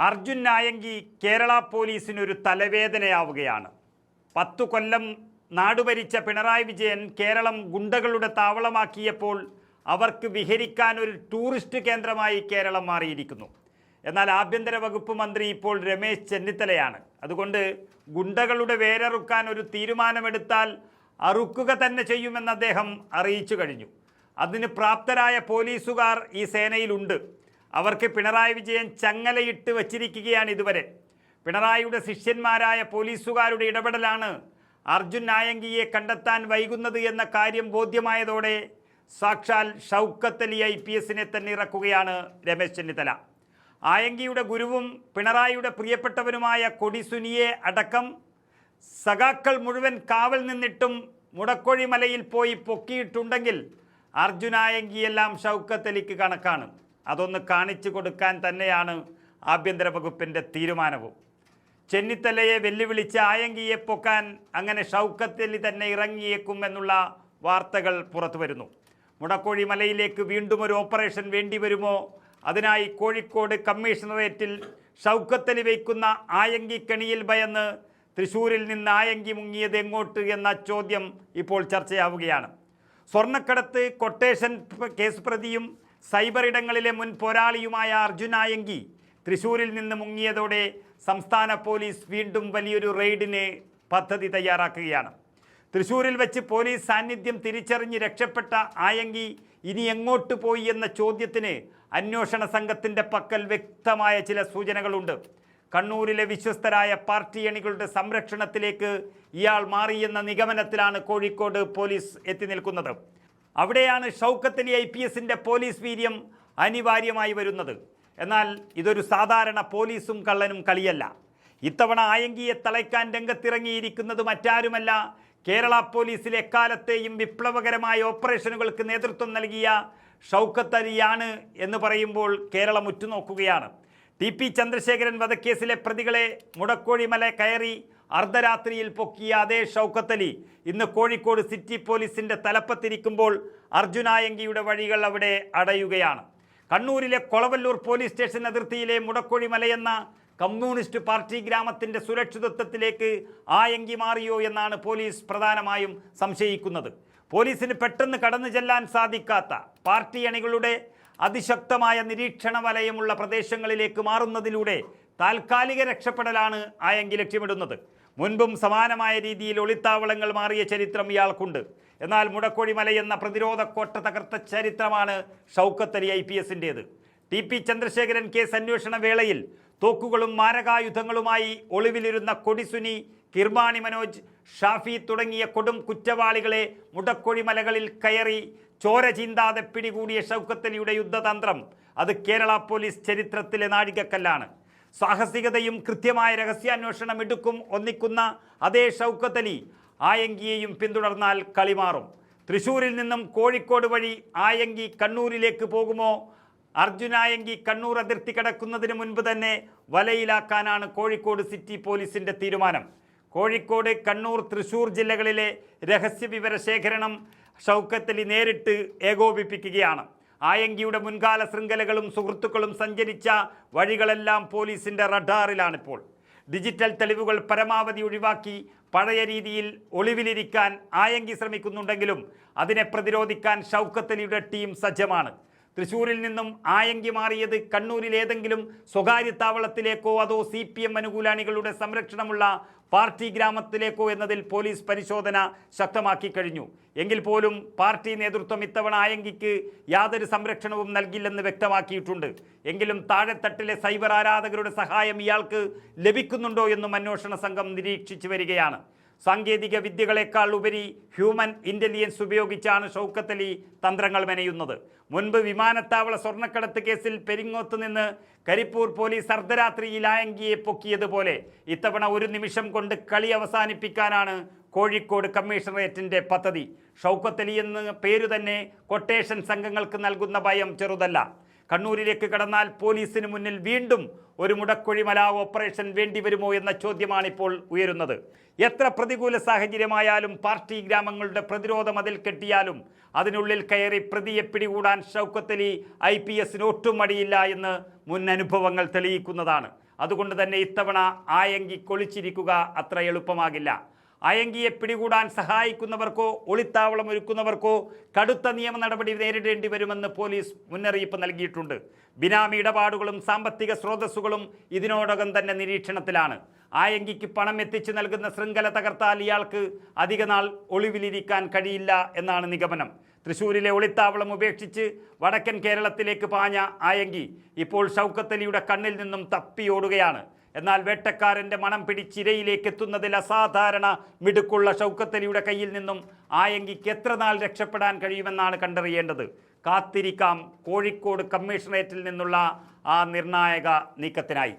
അർജുൻ നായങ്കി കേരള പോലീസിനൊരു തലവേദനയാവുകയാണ്. 10 കൊല്ലം നാടുഭരിച്ച പിണറായി വിജയൻ കേരളം ഗുണ്ടകളുടെ താവളമാക്കിയപ്പോൾ അവർക്ക് വിഹരിക്കാൻ ഒരു ടൂറിസ്റ്റ് കേന്ദ്രമായി കേരളം മാറിയിരിക്കുന്നു. എന്നാൽ ആഭ്യന്തര വകുപ്പ് മന്ത്രി ഇപ്പോൾ രമേശ് ചെന്നിത്തലയാണ്. അതുകൊണ്ട് ഗുണ്ടകളുടെ വേരറുക്കാൻ ഒരു തീരുമാനമെടുത്താൽ അറുക്കുക തന്നെ ചെയ്യുമെന്ന് അദ്ദേഹം അറിയിച്ചു കഴിഞ്ഞു. അതിന് പ്രാപ്തരായ പോലീസുകാർ ഈ സേനയിലുണ്ട്. അവർക്ക് പിണറായി വിജയൻ ചങ്ങലയിട്ട് വച്ചിരിക്കുകയാണ്. ഇതുവരെ പിണറായിയുടെ ശിഷ്യന്മാരായ പോലീസുകാരുടെ ഇടപെടലാണ് അർജുൻ നായങ്കിയെ കണ്ടെത്താൻ വൈകുന്നത് എന്ന കാര്യം ബോധ്യമായതോടെ സാക്ഷാൽ ഷൗക്കത്ത് അലി IPS തന്നെ ഇറക്കുകയാണ് രമേശ് ചെന്നിത്തല. ആയങ്കിയുടെ ഗുരുവും പിണറായിയുടെ പ്രിയപ്പെട്ടവനുമായ കൊടിസുനിയെ അടക്കം സഖാക്കൾ മുഴുവൻ കാവൽ നിന്നിട്ടും മുടക്കൊഴി മലയിൽ പോയി പൊക്കിയിട്ടുണ്ടെങ്കിൽ അർജുൻ നായങ്കിയെല്ലാം ഷൗക്കത്ത് അലിക്ക് കണക്കാണ്. അതൊന്ന് കാണിച്ചു കൊടുക്കാൻ തന്നെയാണ് ആഭ്യന്തര വകുപ്പിൻ്റെ തീരുമാനവും. ചെന്നിത്തലയെ വെല്ലുവിളിച്ച് ആയങ്കിയെ പൊക്കാൻ അങ്ങനെ ഷൗക്കത്ത് അലി തന്നെ ഇറങ്ങിയേക്കും എന്നുള്ള വാർത്തകൾ പുറത്തു വരുന്നു. മുടക്കോഴി മലയിലേക്ക് വീണ്ടും ഒരു ഓപ്പറേഷൻ വേണ്ടി വരുമോ? അതിനായി കോഴിക്കോട് കമ്മീഷണറേറ്റിൽ ഷൗക്കത്ത് അലി വയ്ക്കുന്ന ആയങ്കി കെണിയിൽ ഭയന്ന് തൃശ്ശൂരിൽ നിന്ന് ആയങ്കി മുങ്ങിയത് എങ്ങോട്ട് എന്ന ചോദ്യം ഇപ്പോൾ ചർച്ചയാവുകയാണ്. സ്വർണ്ണക്കടത്ത് കൊട്ടേഷൻ കേസ് പ്രതിയും സൈബർ ഇടങ്ങളിലെ മുൻ പോരാളിയുമായ അർജുൻ നായങ്കി തൃശ്ശൂരിൽ നിന്ന് മുങ്ങിയതോടെ സംസ്ഥാന പോലീസ് വീണ്ടും വലിയൊരു റെയ്ഡിന് പദ്ധതി തയ്യാറാക്കുകയാണ്. തൃശ്ശൂരിൽ വെച്ച് പോലീസ് സാന്നിധ്യം തിരിച്ചറിഞ്ഞ് രക്ഷപ്പെട്ട ആയങ്കി ഇനി എങ്ങോട്ട് പോയി എന്ന ചോദ്യത്തിന് അന്വേഷണ സംഘത്തിൻ്റെ പക്കൽ വ്യക്തമായ ചില സൂചനകളുണ്ട്. കണ്ണൂരിലെ വിശ്വസ്തരായ പാർട്ടി അണികളുടെ സംരക്ഷണത്തിലേക്ക് ഇയാൾ മാറിയെന്ന നിഗമനത്തിലാണ് കോഴിക്കോട് പോലീസ് എത്തി നിൽക്കുന്നത്. അവിടെയാണ് ഷൗക്കത്ത് അലി IPSൻ്റെ പോലീസ് വീര്യം അനിവാര്യമായി വരുന്നത്. എന്നാൽ ഇതൊരു സാധാരണ പോലീസും കള്ളനും കളിയല്ല. ഇത്തവണ ആയങ്കിയെ തളയ്ക്കാൻ രംഗത്തിറങ്ങിയിരിക്കുന്നത് മറ്റാരുമല്ല, കേരള പോലീസിൽ എക്കാലത്തെയും വിപ്ലവകരമായ ഓപ്പറേഷനുകൾക്ക് നേതൃത്വം നൽകിയ ഷൗക്കത്ത് അലിയാണ് എന്ന് പറയുമ്പോൾ കേരളം ഉറ്റുനോക്കുകയാണ്. TP ചന്ദ്രശേഖരൻ വധക്കേസിലെ പ്രതികളെ മുടക്കോഴിമല കയറി അർദ്ധരാത്രിയിൽ പൊക്കിയ അതേ ഷൗക്കത്ത് അലി ഇന്ന് കോഴിക്കോട് സിറ്റി പോലീസിൻ്റെ തലപ്പത്തിരിക്കുമ്പോൾ അർജുൻ നായങ്കിയുടെ വഴികൾ അവിടെ അടയുകയാണ്. കണ്ണൂരിലെ കൊളവല്ലൂർ പോലീസ് സ്റ്റേഷൻ അതിർത്തിയിലെ മുടക്കോഴിമലയെന്ന കമ്മ്യൂണിസ്റ്റ് പാർട്ടി ഗ്രാമത്തിൻ്റെ സുരക്ഷിതത്വത്തിലേക്ക് ആയങ്കി മാറിയോ എന്നാണ് പോലീസ് പ്രധാനമായും സംശയിക്കുന്നത്. പോലീസിന് പെട്ടെന്ന് കടന്നു ചെല്ലാൻ സാധിക്കാത്ത പാർട്ടി അണികളുടെ അതിശക്തമായ നിരീക്ഷണ വലയമുള്ള പ്രദേശങ്ങളിലേക്ക് മാറുന്നതിലൂടെ താൽക്കാലിക രക്ഷപ്പെടലാണ് ആയങ്കി ലക്ഷ്യമിടുന്നത്. മുൻപും സമാനമായ രീതിയിൽ ഒളിത്താവളങ്ങൾ മാറിയ ചരിത്രം ഇയാൾക്കുണ്ട്. എന്നാൽ മുടക്കോഴി മലയെന്ന പ്രതിരോധ കോട്ട തകർത്ത ചരിത്രമാണ് ഷൗക്കത്ത് അലി IPSൻ്റേത്. TP ചന്ദ്രശേഖരൻ കേസ് അന്വേഷണ വേളയിൽ തോക്കുകളും മാരകായുധങ്ങളുമായി ഒളിവിലിരുന്ന കൊടിസുനി, കിർമാണി മനോജ്, ഷാഫി തുടങ്ങിയ കൊടും കുറ്റവാളികളെ മുടക്കോഴി മലകളിൽ കയറി ചോര ചീന്താതെ പിടികൂടിയ ഷൗക്കത്ത് അലിയുടെ യുദ്ധതന്ത്രം അത് കേരള പോലീസ് ചരിത്രത്തിലെ നാഴികക്കല്ലാണ്. സാഹസികതയും കൃത്യമായ രഹസ്യാന്വേഷണം എടുക്കും ഒന്നിക്കുന്ന അതേ ഷൗക്കത്ത് അലി ആയങ്കിയെയും പിന്തുടർന്നാൽ കളിമാറും. തൃശ്ശൂരിൽ നിന്നും കോഴിക്കോട് വഴി ആയങ്കി കണ്ണൂരിലേക്ക് പോകുമോ? അർജുൻ നായങ്കി കണ്ണൂർ അതിർത്തി കടക്കുന്നതിന് മുൻപ് തന്നെ വലയിലാക്കാനാണ് കോഴിക്കോട് സിറ്റി പോലീസിൻ്റെ തീരുമാനം. കോഴിക്കോട്, കണ്ണൂർ, തൃശ്ശൂർ ജില്ലകളിലെ രഹസ്യവിവര ശേഖരണം ഷൗക്കത്ത് അലി നേരിട്ട് ഏകോപിപ്പിക്കുകയാണ്. ആയങ്കിയുടെ മുൻകാല ശൃംഖലകളും സുഹൃത്തുക്കളും സഞ്ചരിച്ച വഴികളെല്ലാം പോലീസിൻ്റെ റഡാറിലാണിപ്പോൾ. ഡിജിറ്റൽ തെളിവുകൾ പരമാവധി ഒഴിവാക്കി പഴയ രീതിയിൽ ഒളിവിലിരിക്കാൻ ആയങ്കി ശ്രമിക്കുന്നുണ്ടെങ്കിലും അതിനെ പ്രതിരോധിക്കാൻ ഷൗക്കത്ത് അലിയുടെ ടീം സജ്ജമാണ്. തൃശ്ശൂരിൽ നിന്നും ആയങ്കി മാറിയത് കണ്ണൂരിൽ ഏതെങ്കിലും സ്വകാര്യ താവളത്തിലേക്കോ അതോ CPM അനുകൂലാണികളുടെ സംരക്ഷണമുള്ള പാർട്ടി ഗ്രാമത്തിലേക്കോ എന്നതിൽ പോലീസ് പരിശോധന ശക്തമാക്കി കഴിഞ്ഞു. എങ്കിൽ പോലും പാർട്ടി നേതൃത്വം ഇത്തവണ ആയങ്കിക്ക് യാതൊരു സംരക്ഷണവും നൽകില്ലെന്ന് വ്യക്തമാക്കിയിട്ടുണ്ട്. എങ്കിലും താഴെത്തട്ടിലെ സൈബർ ആരാധകരുടെ സഹായം ഇയാൾക്ക് ലഭിക്കുന്നുണ്ടോ എന്നും അന്വേഷണ സംഘം നിരീക്ഷിച്ചു വരികയാണ്. സാങ്കേതിക വിദ്യകളെക്കാൾ ഉപരി ഹ്യൂമൻ ഇൻ്റലിജൻസ് ഉപയോഗിച്ചാണ് ഷൗക്കത്ത് അലി തന്ത്രങ്ങൾ മെനയുന്നത്. മുൻപ് വിമാനത്താവള സ്വർണ്ണക്കടത്ത് കേസിൽ പെരിങ്ങോത്ത് നിന്ന് കരിപ്പൂർ പോലീസ് അർദ്ധരാത്രിയിൽ ആയങ്കിയെ പൊക്കിയതുപോലെ ഇത്തവണ ഒരു നിമിഷം കൊണ്ട് കളി അവസാനിപ്പിക്കാനാണ് കോഴിക്കോട് കമ്മീഷണറേറ്റിൻ്റെ പദ്ധതി. ഷൗക്കത്ത് അലി എന്ന പേരു തന്നെ കൊട്ടേഷൻ സംഘങ്ങൾക്ക് നൽകുന്ന ഭയം ചെറുതല്ല. കണ്ണൂരിലേക്ക് കടന്നാൽ പോലീസിന് മുന്നിൽ വീണ്ടും ഒരു മുടക്കൊഴിമല ഓപ്പറേഷൻ വേണ്ടിവരുമോ എന്ന ചോദ്യമാണിപ്പോൾ ഉയരുന്നത്. എത്ര പ്രതികൂല സാഹചര്യമായാലും പാർട്ടി ഗ്രാമങ്ങളുടെ പ്രതിരോധ മതിൽ കെട്ടിയാലും അതിനുള്ളിൽ കയറി പ്രതിയെ പിടികൂടാൻ ഷൗക്കത്ത് അലി IPSന് ഒട്ടും മടിയില്ല എന്ന് മുൻ അനുഭവങ്ങൾ തെളിയിക്കുന്നതാണ്. അതുകൊണ്ട് തന്നെ ഇത്തവണ ആയങ്കി കൊളിച്ചിരിക്കുക അത്ര എളുപ്പമാകില്ല. അയങ്കിയെ പിടികൂടാൻ സഹായിക്കുന്നവർക്കോ ഒളിത്താവളം ഒരുക്കുന്നവർക്കോ കടുത്ത നിയമ നടപടി നേരിടേണ്ടി വരുമെന്ന് പോലീസ് മുന്നറിയിപ്പ് നൽകിയിട്ടുണ്ട്. ബിനാമി ഇടപാടുകളും സാമ്പത്തിക സ്രോതസ്സുകളും ഇതിനോടകം തന്നെ നിരീക്ഷണത്തിലാണ്. ആയങ്കിക്ക് പണം എത്തിച്ചു നൽകുന്ന ശൃംഖല തകർത്താൽ ഇയാൾക്ക് അധിക നാൾ ഒളിവിലിരിക്കാൻ കഴിയില്ല എന്നാണ് നിഗമനം. തൃശ്ശൂരിലെ ഒളിത്താവളം ഉപേക്ഷിച്ച് വടക്കൻ കേരളത്തിലേക്ക് പാഞ്ഞ ആയങ്കി ഇപ്പോൾ ഷൗക്കത്ത് അലിയുടെ കണ്ണിൽ നിന്നും തപ്പിയോടുകയാണ്. എന്നാൽ വേട്ടക്കാരൻ്റെ മണം പിടിച്ചിരയിലേക്ക് എത്തുന്നതിൽ അസാധാരണ മിടുക്കുള്ള ഷൗക്കത്ത് അലിയുടെ കയ്യിൽ നിന്നും ആയങ്കിക്ക് എത്ര നാൾ രക്ഷപ്പെടാൻ കഴിയുമെന്നാണ് കണ്ടറിയേണ്ടത്. കാത്തിരിക്കാം കോഴിക്കോട് കമ്മീഷണറേറ്റിൽ നിന്നുള്ള ആ നിർണായക നീക്കത്തിനായി.